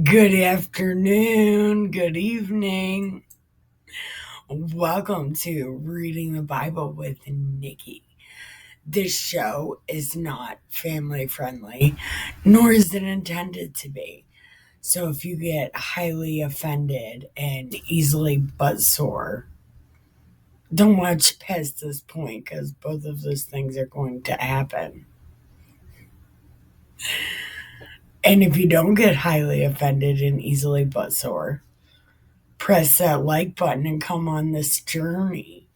Good afternoon, good evening. Welcome to Reading the Bible with Nikki. This show is not family friendly, nor is it intended to be. So if you get highly offended and easily butt sore, don't watch past this point because both of those things are going to happen. And if you don't get highly offended and easily butt sore, press that like button and come on this journey.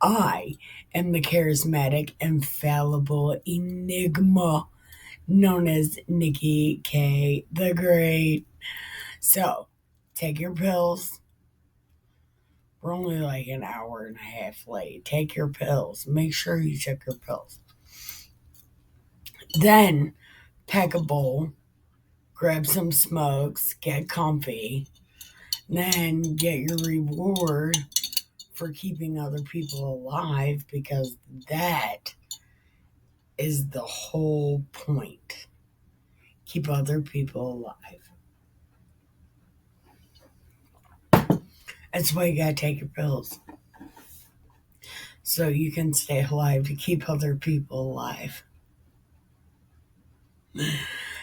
I am the charismatic, infallible enigma known as Nikki K the Great. So, take your pills. We're only like an hour and a half late. Take your pills. Make sure you check your pills. Then, pack a bowl, grab some smokes, get comfy, then get your reward for keeping other people alive because that is the whole point. Keep other people alive. That's why you gotta take your pills. So you can stay alive to keep other people alive.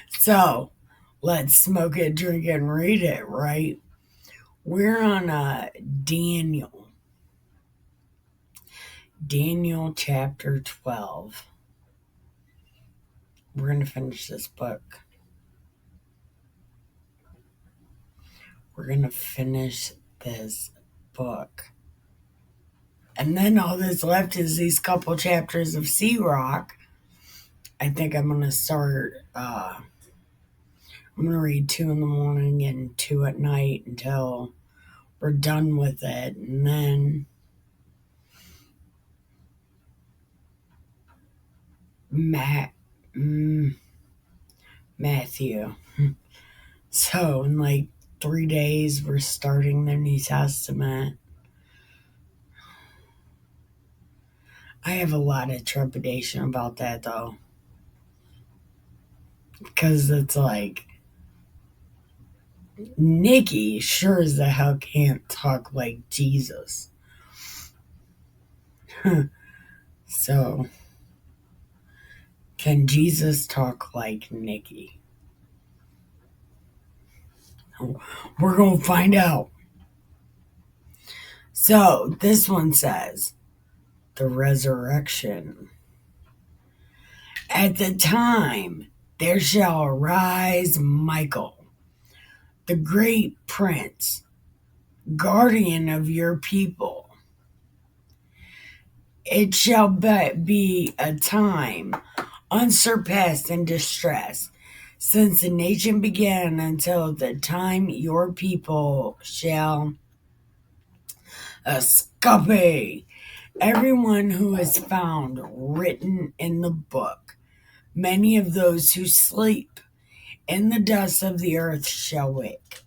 So let's smoke it, drink it, and read it, right? We're on Daniel. Daniel chapter 12. We're going to finish this book. We're going to finish this book. And then all that's left is these couple chapters of Sea Rock. I think I'm going to start, I'm going to read 2 in the morning and 2 at night until we're done with it. And then Matthew. So in like 3 days, we're starting the New Testament. I have a lot of trepidation about that though. Because it's like, Nikki sure as the hell can't talk like Jesus. So, can Jesus talk like Nikki? We're going to find out. So, this one says, the resurrection. At the time, there shall arise Michael, the great prince, guardian of your people. It shall be a time unsurpassed in distress, since the nation began until the time your people shall escape. Everyone who is found written in the book, many of those who sleep in the dust of the earth shall wake,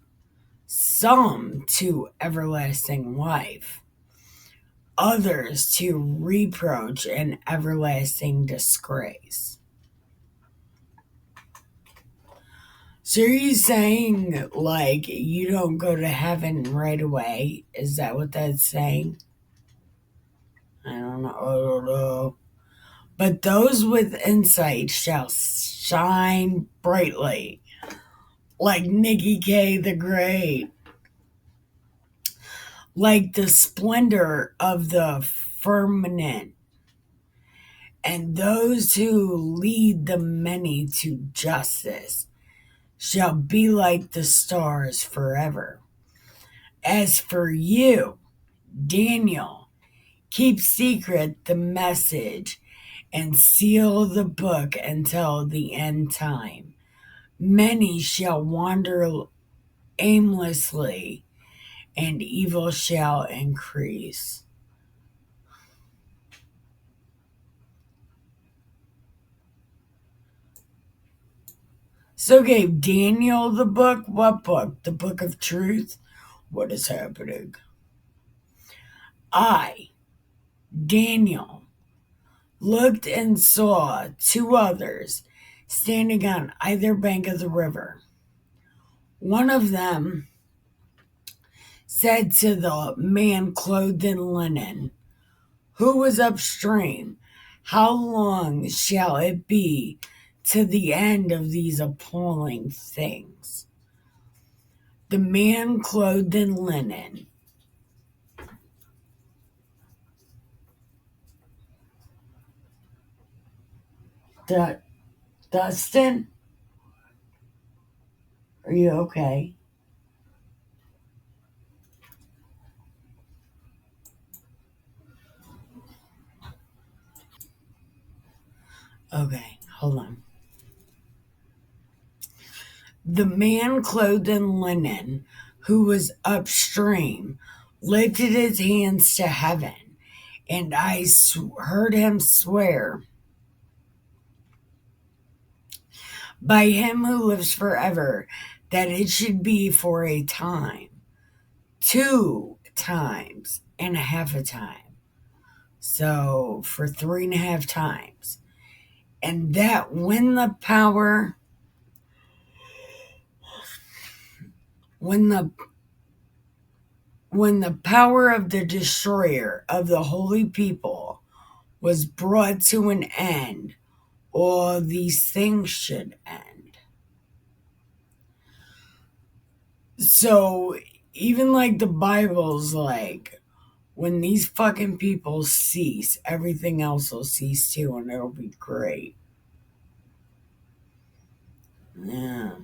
some to everlasting life, others to reproach and everlasting disgrace. So are you saying, like, you don't go to heaven right away? Is that what that's saying? I don't know. But those with insight shall shine brightly, like Nikki K the Great, like the splendor of the firmament. And those who lead the many to justice shall be like the stars forever. As for you, Daniel, keep secret the message and seal the book until the end time. Many shall wander aimlessly, and evil shall increase. So gave Daniel the book? What book? The book of truth? What is happening? I, Daniel, looked and saw 2 others standing on either bank of the river, One of them said to the man clothed in linen, who was upstream, how long shall it be to the end of these appalling things? The man clothed in linen. Dustin, are you okay? Okay, hold on. The man clothed in linen, who was upstream, lifted his hands to heaven, and I heard him swear by him who lives forever that it should be for a time, 2 times and a half a time. So for 3.5 times. And that when the when the power of the destroyer of the holy people was brought to an end, all these things should end. So even like the Bible's like, when these fucking people cease, everything else will cease too, and it'll be great. Yeah.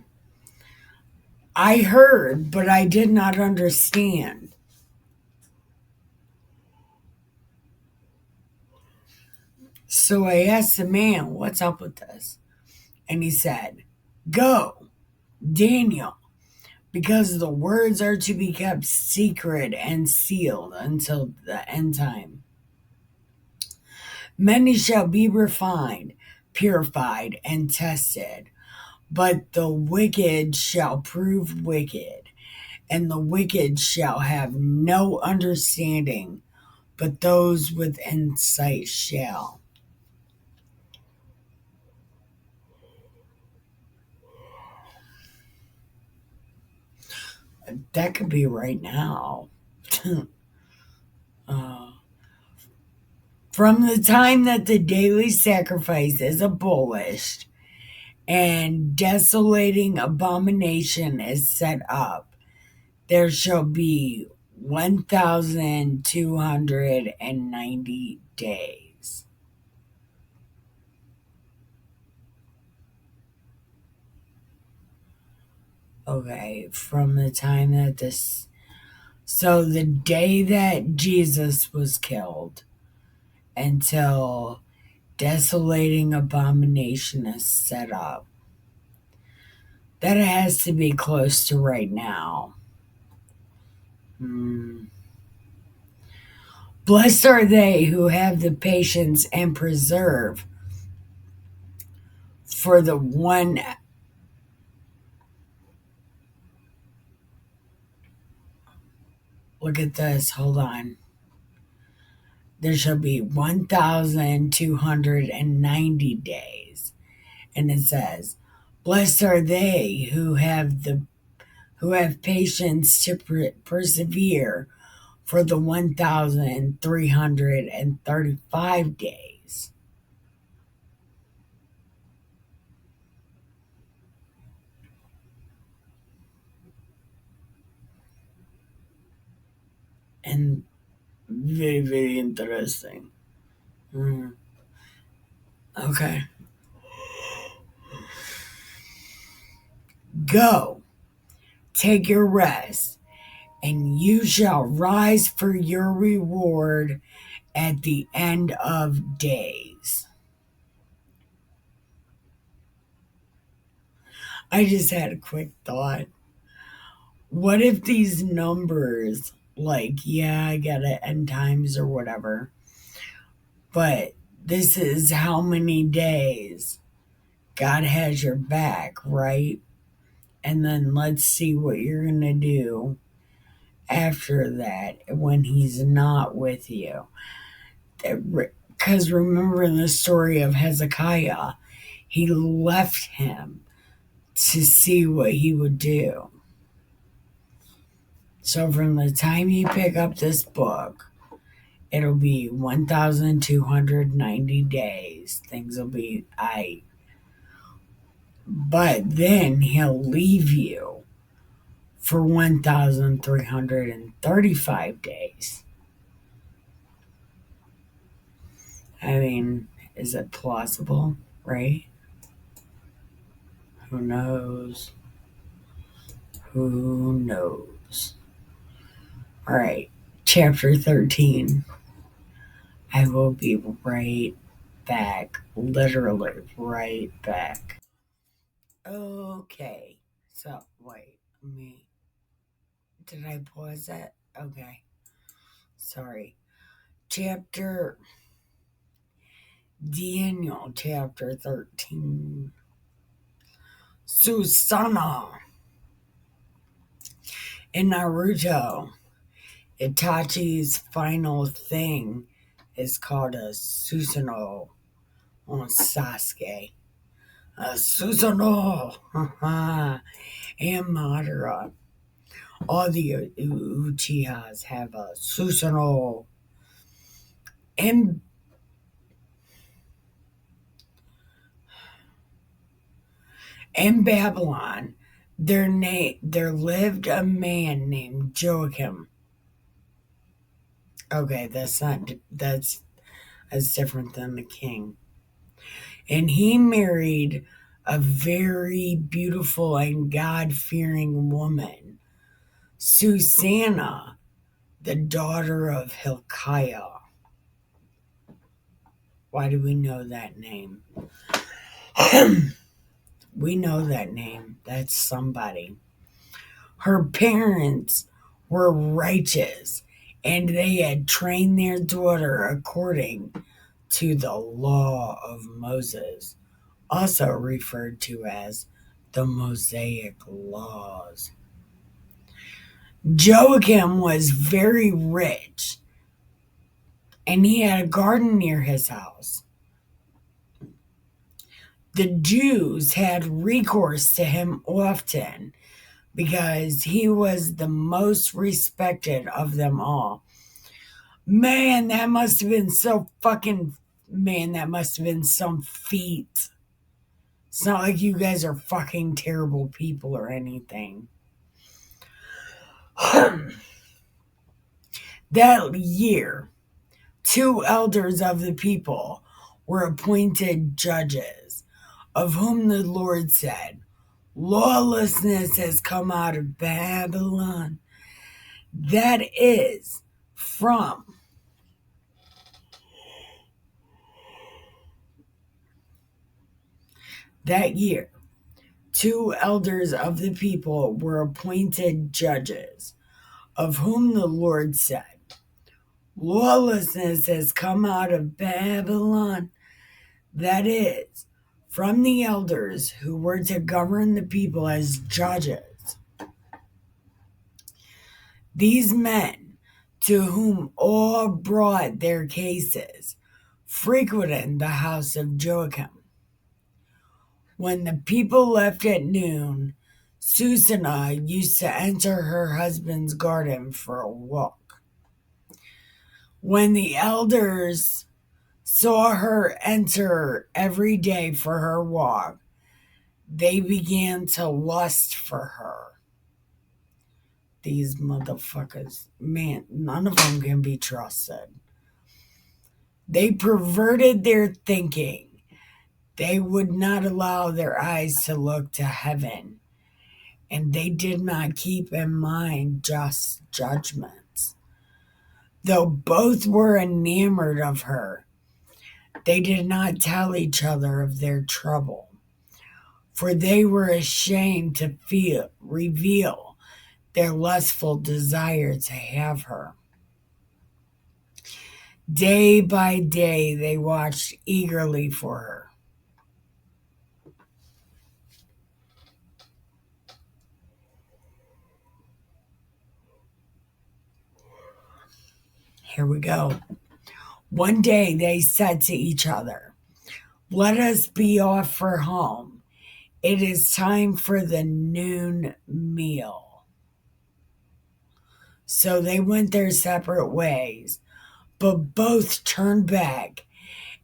I heard, but I did not understand. So I asked the man, what's up with this? And he said, go, Daniel, because the words are to be kept secret and sealed until the end time. Many shall be refined, purified, and tested, but the wicked shall prove wicked, and the wicked shall have no understanding, but those with insight shall. That could be right now. uh, from the time that the daily sacrifice is abolished and desolating abomination is set up, there shall be 1,290 days. Okay, from the time that this. So the day that Jesus was killed until desolating abomination is set up. That has to be close to right now. Hmm. Blessed are they who have the patience and preserve for the one. Look at this. Hold on. There shall be 1,290 days. And it says, blessed are they who have patience to persevere for the 1,335 days. And very, very interesting. Mm. Okay. Go, take your rest, and you shall rise for your reward at the end of days. I just had a quick thought. What if these numbers, like, yeah, I get it, end times or whatever, but this is how many days God has your back, right? And then let's see what you're going to do after that when He's not with you. Because remember in the story of Hezekiah, he left him to see what he would do. So from the time you pick up this book, it'll be 1,290 days. Things will be aight. But then he'll leave you for 1,335 days. I mean, is it plausible, right? Who knows? Who knows? All right, chapter 13. I will be right back. Literally right back. Okay. So, wait. Did I pause that? Okay. Sorry. Chapter. Daniel, chapter 13. Susanna. In Naruto, Itachi's final thing is called a Susanoo on Sasuke. A Susanoo! And Madara. All the Uchihas have a Susanoo. In, in Babylon, there lived a man named Joachim. Okay, that's different than the king. And he married a very beautiful and God-fearing woman, Susanna, the daughter of Hilkiah. Why do we know that name? We know that name. That's somebody. Her parents were righteous, and they had trained their daughter according to the law of Moses, also referred to as the Mosaic laws. Joachim was very rich, and he had a garden near his house. The Jews had recourse to him often because he was the most respected of them all. Man, that must have been so fucking. Man, that must have been some feat. It's not like you guys are fucking terrible people or anything. That year, 2 elders of the people were appointed judges, of whom the Lord said, "Lawlessness has come out of Babylon." That is from that year. 2 elders of the people were appointed judges, of whom the Lord said, "Lawlessness has come out of Babylon." That is, from the elders who were to govern the people as judges. These men, to whom all brought their cases, frequented the house of Joachim. When the people left at noon, Susanna used to enter her husband's garden for a walk. When the elders saw her enter every day for her walk, they began to lust for her. These motherfuckers, man, none of them can be trusted. They perverted their thinking. They would not allow their eyes to look to heaven, and they did not keep in mind just judgments. Though both were enamored of her, they did not tell each other of their trouble, for they were ashamed to reveal their lustful desire to have her. Day by day, they watched eagerly for her. Here we go. One day they said to each other, "Let us be off for home. It is time for the noon meal." So they went their separate ways, but both turned back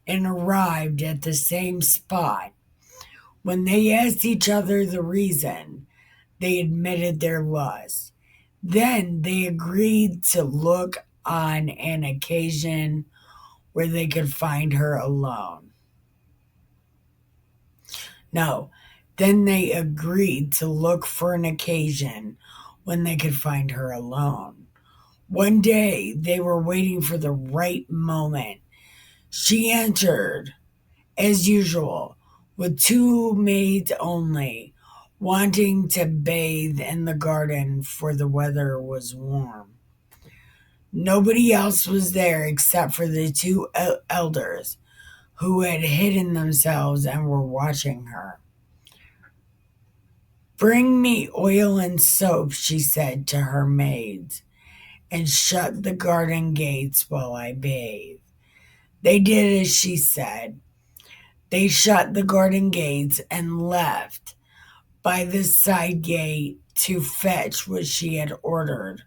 and arrived at the same spot. When they asked each other the reason, they admitted their lust. Then they agreed to look on an occasion where they could find her alone. No, then they agreed to look for an occasion when they could find her alone. One day they were waiting for the right moment. She entered, as usual, with two maids only, wanting to bathe in the garden for the weather was warm. Nobody else was there except for the two elders who had hidden themselves and were watching her. Bring me oil and soap, she said to her maids, and shut the garden gates while I bathe. They did as she said. They shut the garden gates and left by the side gate to fetch what she had ordered,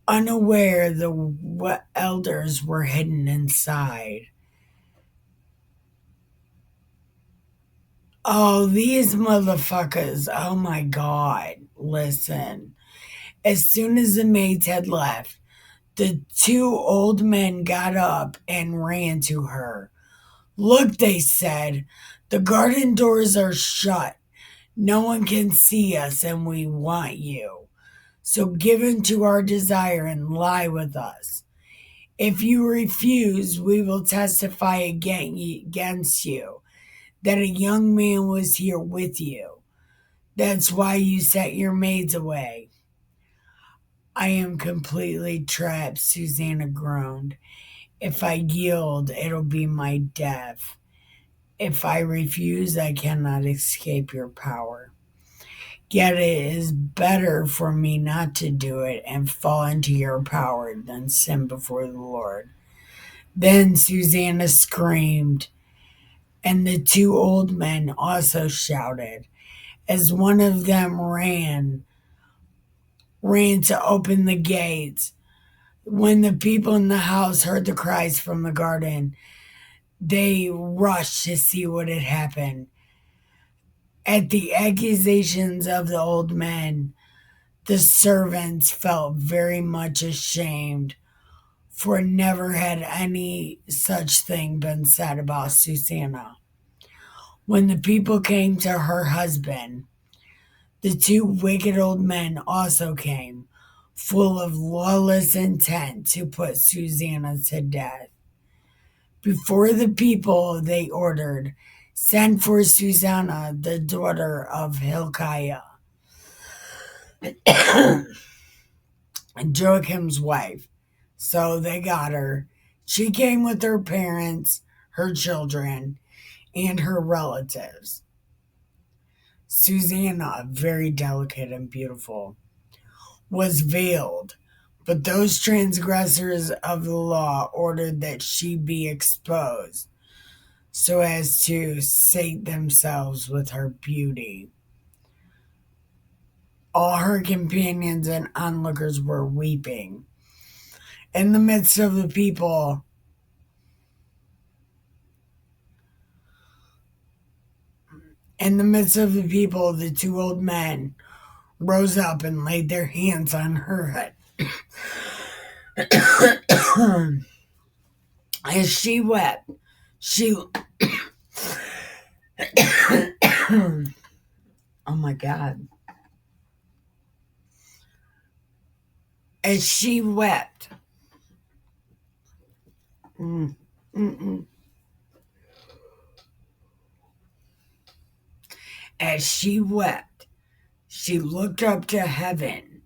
unaware the elders were hidden inside. Oh, these motherfuckers. Oh my God. Listen. As soon as the maids had left, the two old men got up and ran to her. Look, they said, the garden doors are shut. No one can see us, and we want you. So give in to our desire and lie with us. If you refuse, we will testify against you that a young man was here with you. That's why you set your maids away. I am completely trapped, Susanna groaned. If I yield, it'll be my death. If I refuse, I cannot escape your power. Yet it is better for me not to do it and fall into your power than sin before the Lord. Then Susanna screamed, and the two old men also shouted, as one of them ran to open the gates. When the people in the house heard the cries from the garden, they rushed to see what had happened. At the accusations of the old men, the servants felt very much ashamed, for never had any such thing been said about Susanna. When the people came to her husband, the two wicked old men also came, full of lawless intent to put Susanna to death. Before the people, they ordered, send for Susanna, the daughter of Hilkiah, and Joachim's wife. So they got her. She came with her parents, her children, and her relatives. Susanna, very delicate and beautiful, was veiled, but those transgressors of the law ordered that she be exposed so as to sate themselves with her beauty. All her companions and onlookers were weeping. In the midst of the people, the two old men rose up and laid their hands on her head. As she wept, she oh my God. As she wept, mm, mm, mm. As she wept, she looked up to heaven,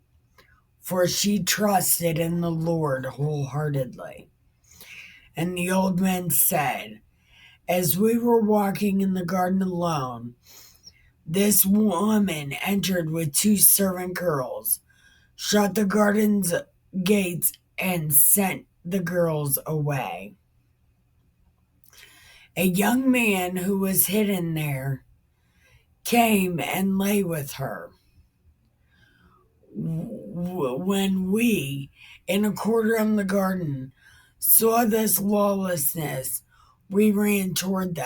for she trusted in the Lord wholeheartedly. And the old men said, as we were walking in the garden alone, this woman entered with two servant girls, shut the garden's gates, and sent the girls away. A young man who was hidden there came and lay with her. when we, in a quarter of the garden, saw this lawlessness, we ran toward them.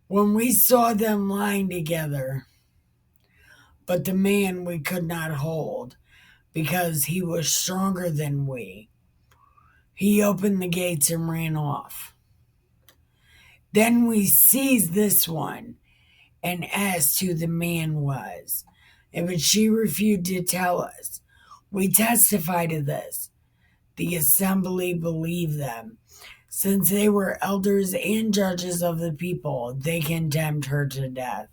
When we saw them lying together, but the man we could not hold, because he was stronger than we. He opened the gates and ran off. Then we seized this one and asked who the man was. But she refused to tell us. We testify to this. The assembly believed them. Since they were elders and judges of the people, they condemned her to death.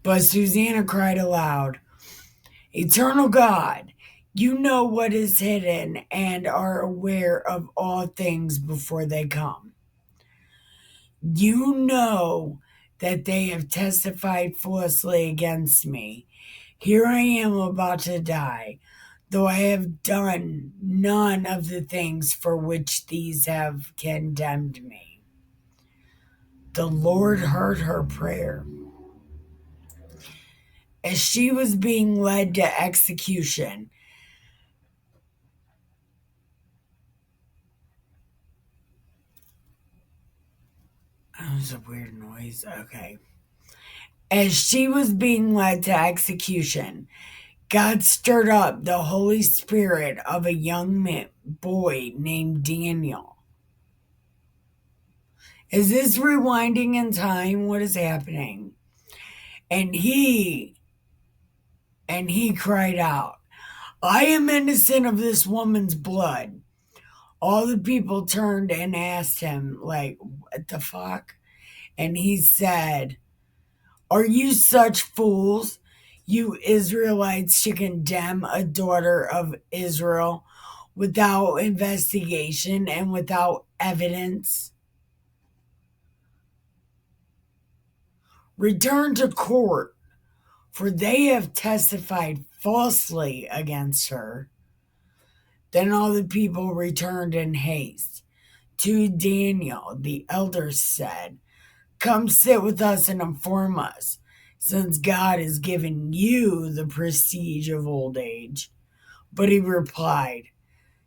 But Susanna cried aloud, Eternal God, you know what is hidden and are aware of all things before they come. You know that they have testified falsely against me. Here I am about to die, though I have done none of the things for which these have condemned me. The Lord heard her prayer. As she was being led to execution, that was a weird noise. Okay. As she was being led to execution, God stirred up the Holy Spirit of a young boy named Daniel. Is this rewinding in time? What is happening? And he cried out, I am innocent of this woman's blood. All the people turned and asked him, like, what the fuck? And he said, Are you such fools, you Israelites, to condemn a daughter of Israel without investigation and without evidence? Return to court, for they have testified falsely against her. Then all the people returned in haste. To Daniel, the elders said, Come sit with us and inform us, since God has given you the prestige of old age. But he replied,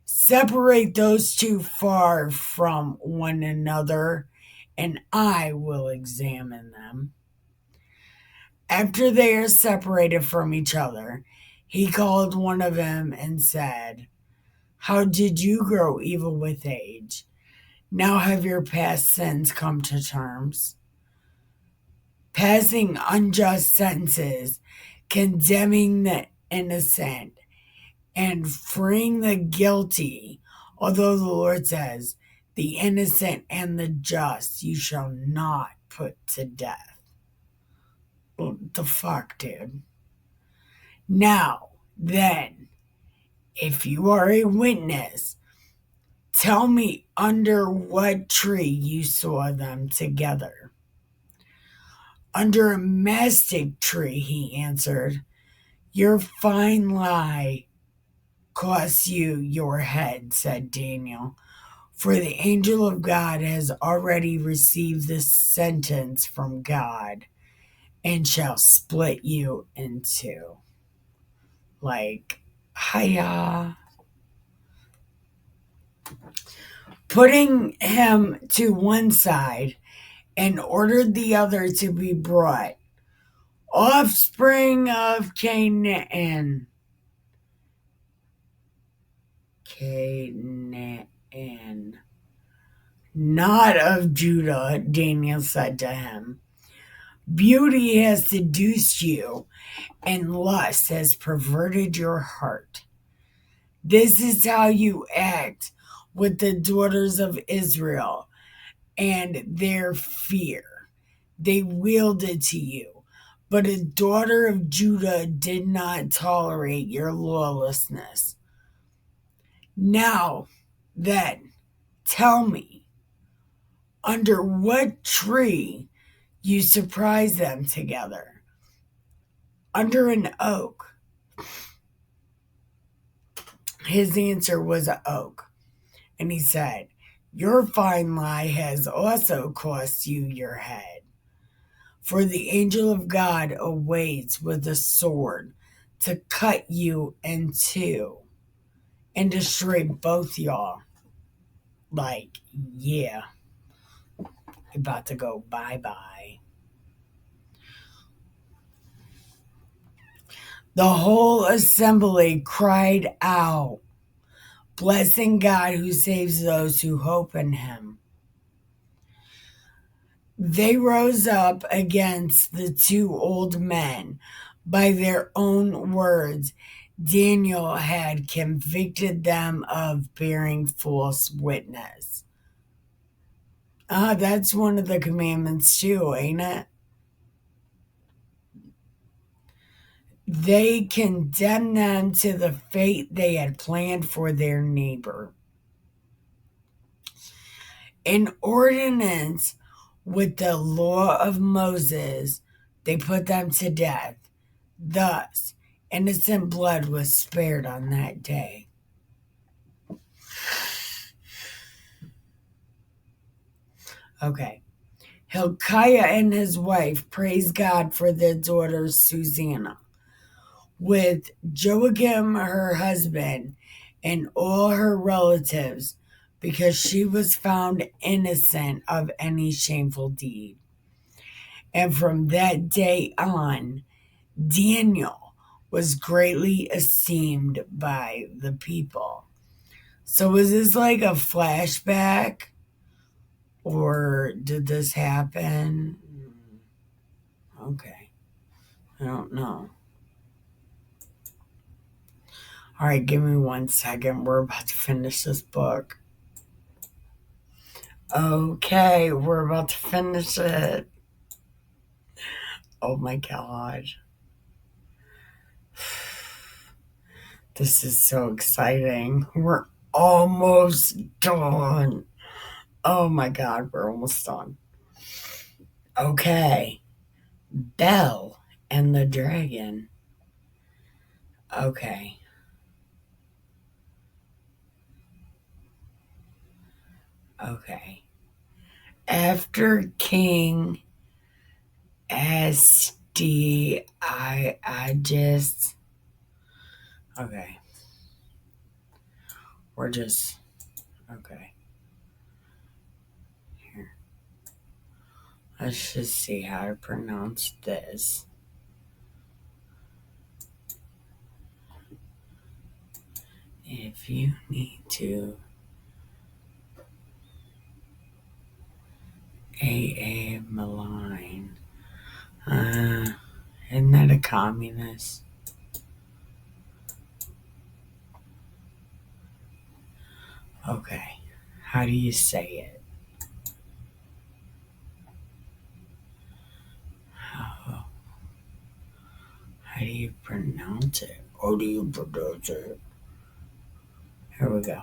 Separate those two far from one another, and I will examine them. After they are separated from each other, he called one of them and said, How did you grow evil with age? Now have your past sins come to terms? Passing unjust sentences, condemning the innocent, and freeing the guilty, although the Lord says, the innocent and the just you shall not put to death. What the fuck, dude? Now, then, if you are a witness, tell me under what tree you saw them together. Under a mastic tree, he answered. Your fine lie costs you your head, said Daniel, for the angel of God has already received this sentence from God and shall split you in two. Like, hiya. Putting him to one side and ordered the other to be brought. Offspring of Canaan. Not of Judah, Daniel said to him. Beauty has seduced you, and lust has perverted your heart. This is how you act with the daughters of Israel and their fear. They wielded to you, but a daughter of Judah did not tolerate your lawlessness. Now, then, tell me, under what tree you surprised them together? Under an oak. His answer was an oak. And he said, Your fine lie has also cost you your head. For the angel of God awaits with a sword to cut you in two and destroy both y'all. Like, yeah, about to go bye-bye. The whole assembly cried out, blessing God who saves those who hope in him. They rose up against the two old men by their own words. Daniel had convicted them of bearing false witness. That's one of the commandments too, ain't it? They condemned them to the fate they had planned for their neighbor. In ordinance with the law of Moses, they put them to death. Thus, innocent blood was spared on that day. Okay. Hilkiah and his wife praised God for their daughter Susanna, with Joachim, her husband, and all her relatives, because she was found innocent of any shameful deed. And from that day on, Daniel was greatly esteemed by the people. So was this like a flashback? Or did this happen? Okay. I don't know. All right, give me 1 second. We're about to finish this book. Okay, we're about to finish it. Oh my God. This is so exciting. We're almost done. Oh my God, we're almost done. Okay. Belle and the Dragon. Okay. Okay. After King SD, I just okay. We're just okay. Here. Let's just see how to pronounce this. If you need to AA malign. Isn't that a communist? Okay. How do you say it? How do you pronounce it? How do you pronounce it? Here we go.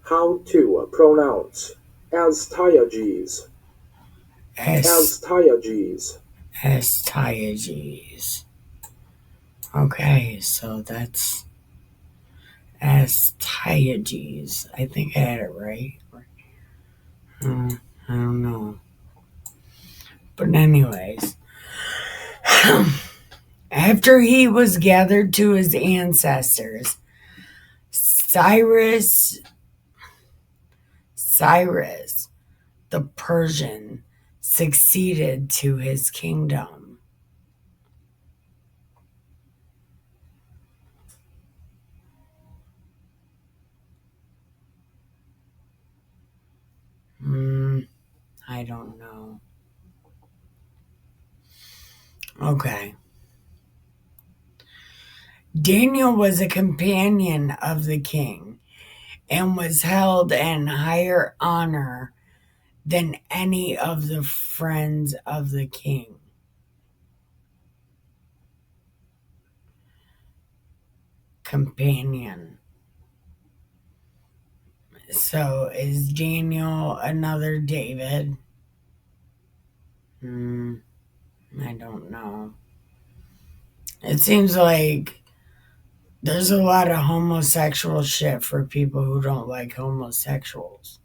How to pronounce Astyages. Astyages. Astyages. Okay, so that's Astyages. I think I had it right. I don't know. But anyways, after he was gathered to his ancestors, Cyrus the Persian succeeded to his kingdom. I don't know. Okay. Daniel was a companion of the king and was held in higher honor than any of the friends of the king. Companion. So is Daniel another David? I don't know. It seems like there's a lot of homosexual shit for people who don't like homosexuals.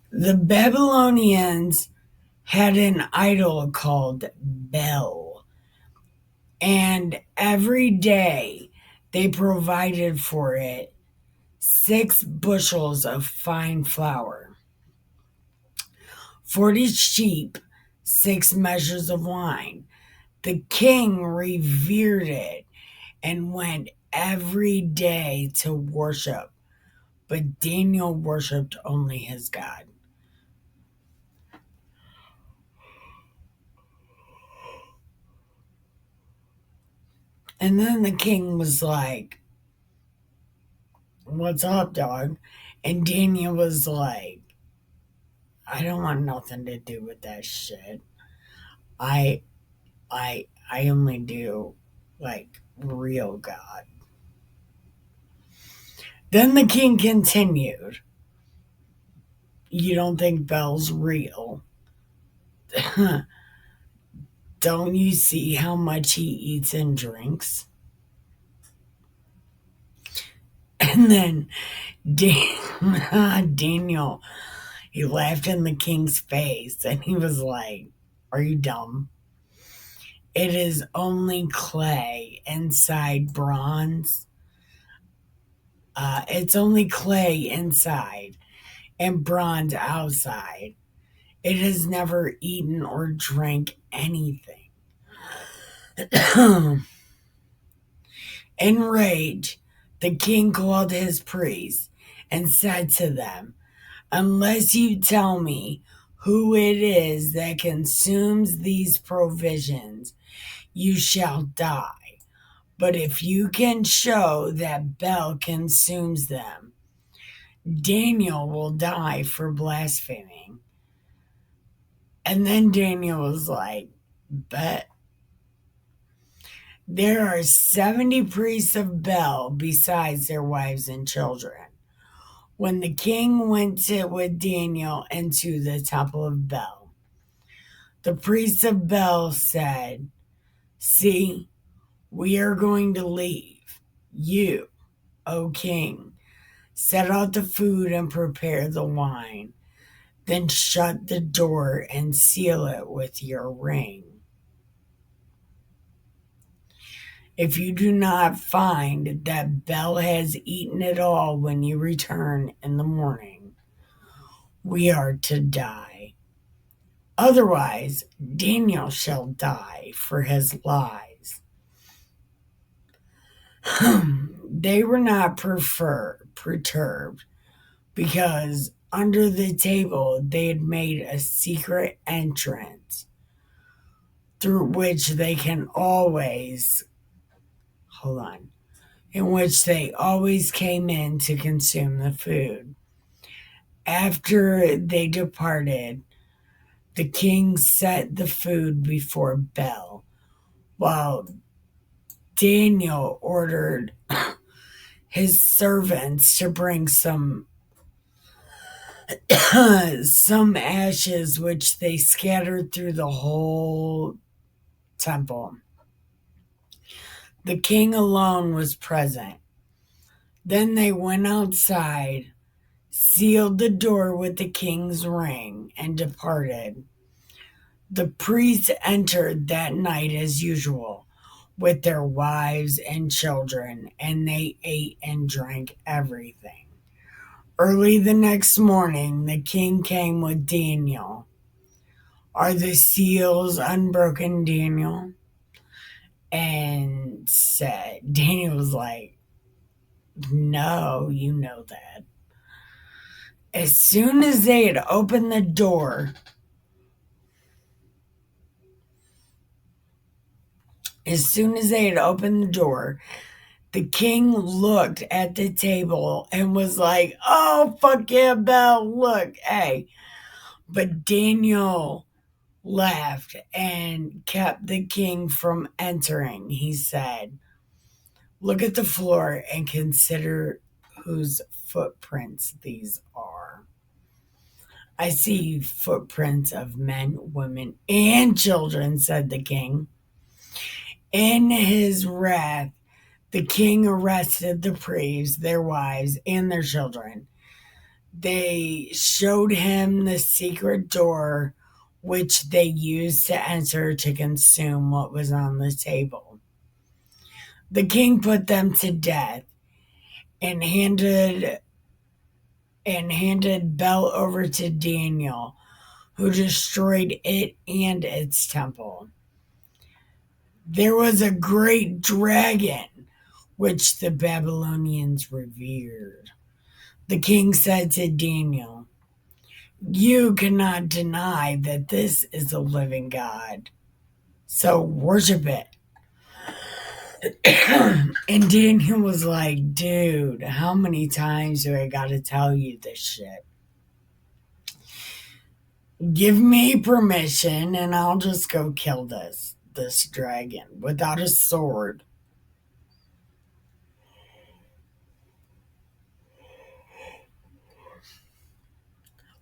The Babylonians had an idol called Bel, and every day they provided for it 6 bushels of fine flour, 40 sheep, 6 measures of wine. The king revered it and went every day to worship, but Daniel worshiped only his God. And then the king was like, "What's up, dog?" And Daniel was like, "I don't want nothing to do with that shit. I I only do like real God." Then the king continued, "You don't think Bel's real? Don't you see how much he eats and drinks?" And then Daniel, he laughed in the king's face and he was like, "Are you dumb? It is only clay inside bronze. It's only clay inside and bronze outside. It has never eaten or drank anything." Enraged, the king called his priests and said to them, "Unless you tell me who it is that consumes these provisions, you shall die. But if you can show that Bel consumes them, Daniel will die for blaspheming." And then Daniel was like, "Bet." There are 70 priests of Bel besides their wives and children. When the king went with Daniel into the temple of Bel, the priests of Bel said, "See, we are going to leave. You, O king, set out the food and prepare the wine. Then shut the door and seal it with your ring. If you do not find that Bel has eaten it all when you return in the morning, we are to die. Otherwise, Daniel shall die for his lies." They were not perturbed because under the table they had made a secret entrance through which they can always hold on in which they always came in to consume the food. After they departed, the king set the food before Bel, while Daniel ordered his servants to bring some some ashes, which they scattered through the whole temple. The king alone was present. Then they went outside, sealed the door with the king's ring, and departed. The priests entered that night as usual with their wives and children, and they ate and drank everything. Early the next morning, the king came with Daniel. "Are the seals unbroken, Daniel?" And Daniel was like, "No, you know that." As soon as they had opened the door, the king looked at the table and was like, "Oh, fuck yeah, Bel, look, hey, But Daniel laughed and kept the king from entering. He said, "Look at the floor and consider whose footprints these are." "I see footprints of men, women, and children," said the king. In his wrath, the king arrested the priests, their wives, and their children. They showed him the secret door which they used to enter to consume what was on the table. The king put them to death and handed Bel over to Daniel, who destroyed it and its temple. There was a great dragon which the Babylonians revered. The king said to Daniel, "You cannot deny that this is a living God, so worship it." And Daniel was like, "Dude, how many times do I gotta tell you this shit? Give me permission and I'll just go kill this dragon without a sword."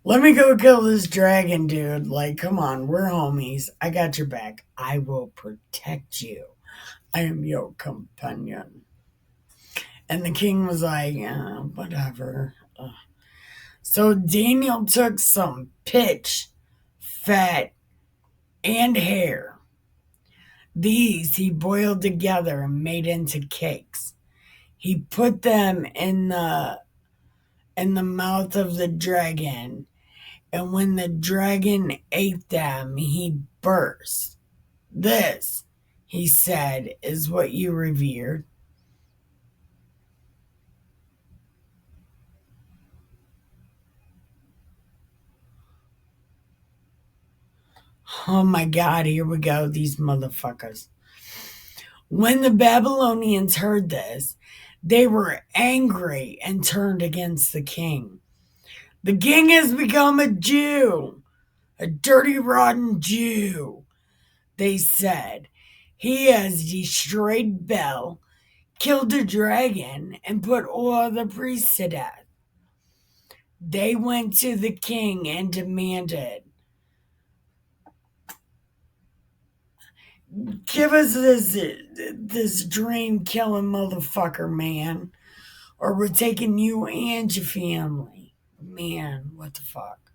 "Let me go kill this dragon, dude. Like, come on, we're homies. I got your back. I will protect you. I am your companion." And the king was like, "Yeah, whatever." So Daniel took some pitch, fat, and hair. These he boiled together and made into cakes. He put them in the mouth of the dragon, and when the dragon ate them, he burst. "This," he said, "is what you revered." Oh my God, here we go, these motherfuckers. When the Babylonians heard this, they were angry and turned against the king. "The king has become a Jew, a dirty, rotten Jew," they said. "He has destroyed Bel, killed the dragon, and put all the priests to death." They went to the king and demanded, "Give us this dream killing motherfucker, man, or we're taking you and your family." Man, what the fuck?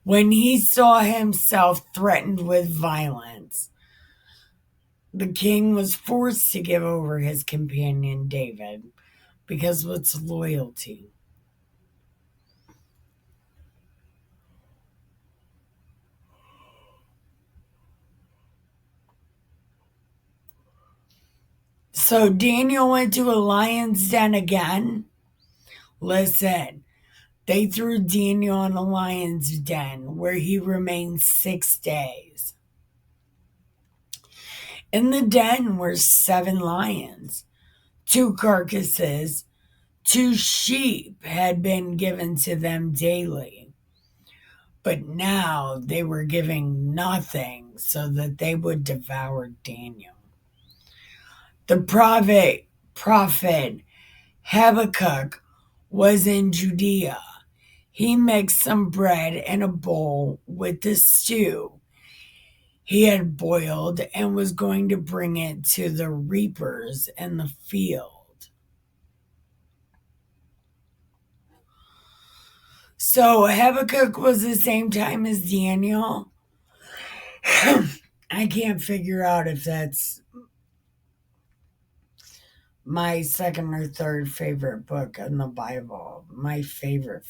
When he saw himself threatened with violence, the king was forced to give over his companion David, because what's loyalty? So Daniel went to a lion's den again. Listen, they threw Daniel in a lion's den where he remained 6 days. In the den were 7 lions. 2 carcasses, 2 sheep had been given to them daily. But now they were giving nothing so that they would devour Daniel. The prophet Habakkuk was in Judea. He mixed some bread in a bowl with the stew he had boiled and was going to bring it to the reapers in the field. So Habakkuk was the same time as Daniel. I can't figure out if that's my second or third favorite book in the Bible. My favorite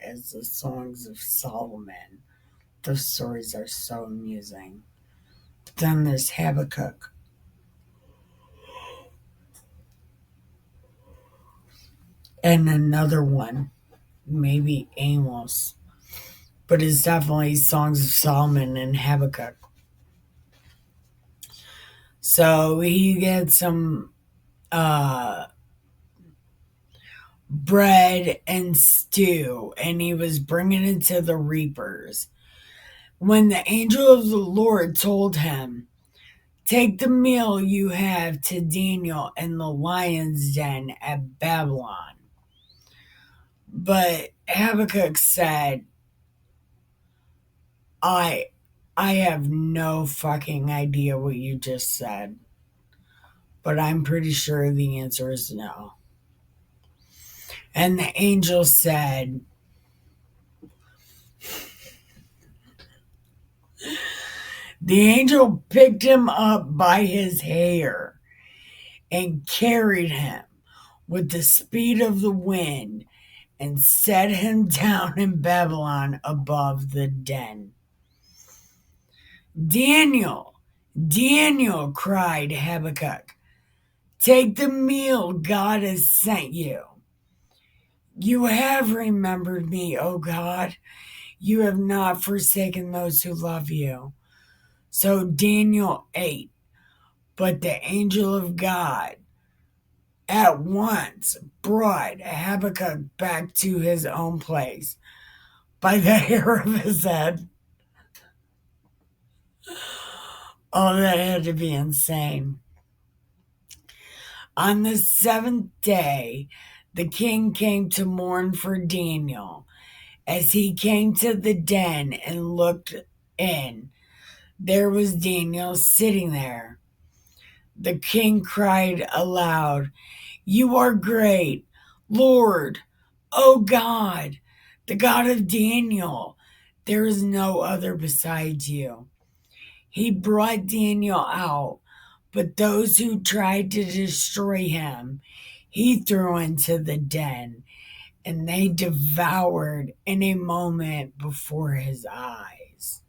is the Songs of Solomon. Those stories are so amusing. But then there's Habakkuk. And another one, maybe Amos. But it's definitely Songs of Solomon and Habakkuk. So he gets some bread and stew, and he was bringing it to the reapers. When the angel of the Lord told him, "Take the meal you have to Daniel in the lion's den at Babylon." But Habakkuk said, I I have no fucking idea what you just said, but I'm pretty sure the answer is no. And the angel said, the angel picked him up by his hair and carried him with the speed of the wind and set him down in Babylon above the den. "Daniel, Daniel," cried Habakkuk, "take the meal God has sent you. You have remembered me, O God. You have not forsaken those who love you." So Daniel ate, but the angel of God at once brought Habakkuk back to his own place by the hair of his head. Oh, that had to be insane. On the seventh day, the king came to mourn for Daniel. As he came to the den and looked in, there was Daniel sitting there. The king cried aloud, "You are great, Lord, O God, the God of Daniel. There is no other besides you." He brought Daniel out, but those who tried to destroy him, he threw into the den, and they devoured in a moment before his eyes.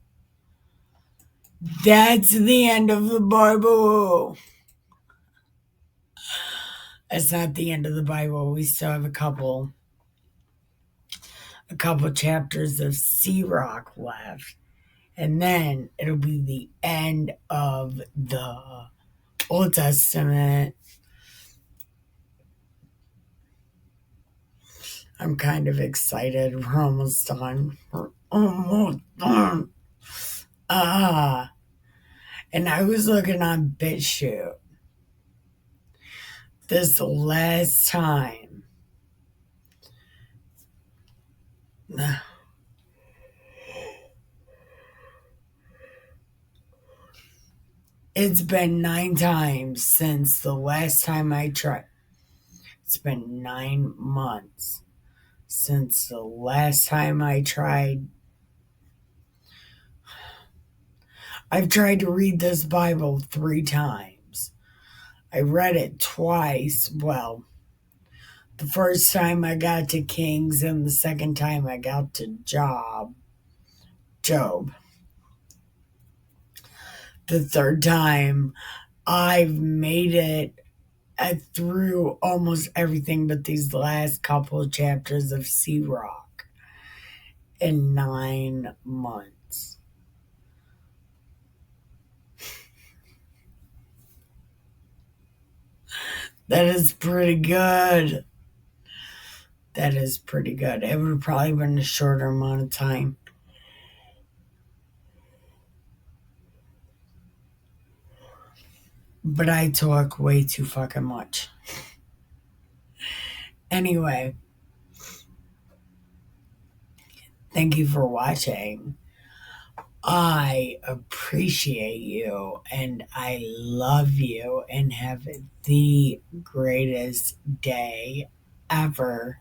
That's the end of the Bible. That's not the end of the Bible. We still have a couple chapters of Sea Rock left. And then it'll be the end of the Old Testament. I'm kind of excited. We're almost done. We're almost done. And I was looking on BitChute this last time. It's been 9 times since the last time I tried. It's been 9 months since the last time I tried. I've tried to read this Bible 3 times. I read it twice. Well, the first time I got to Kings, and the second time I got to Job. The third time I've made it through almost everything but these last couple of chapters of Sea Rock in 9 months. That is pretty good. That is pretty good. It would have probably been a shorter amount of time. But I talk way too fucking much. Anyway, thank you for watching. I appreciate you and I love you, and have the greatest day ever.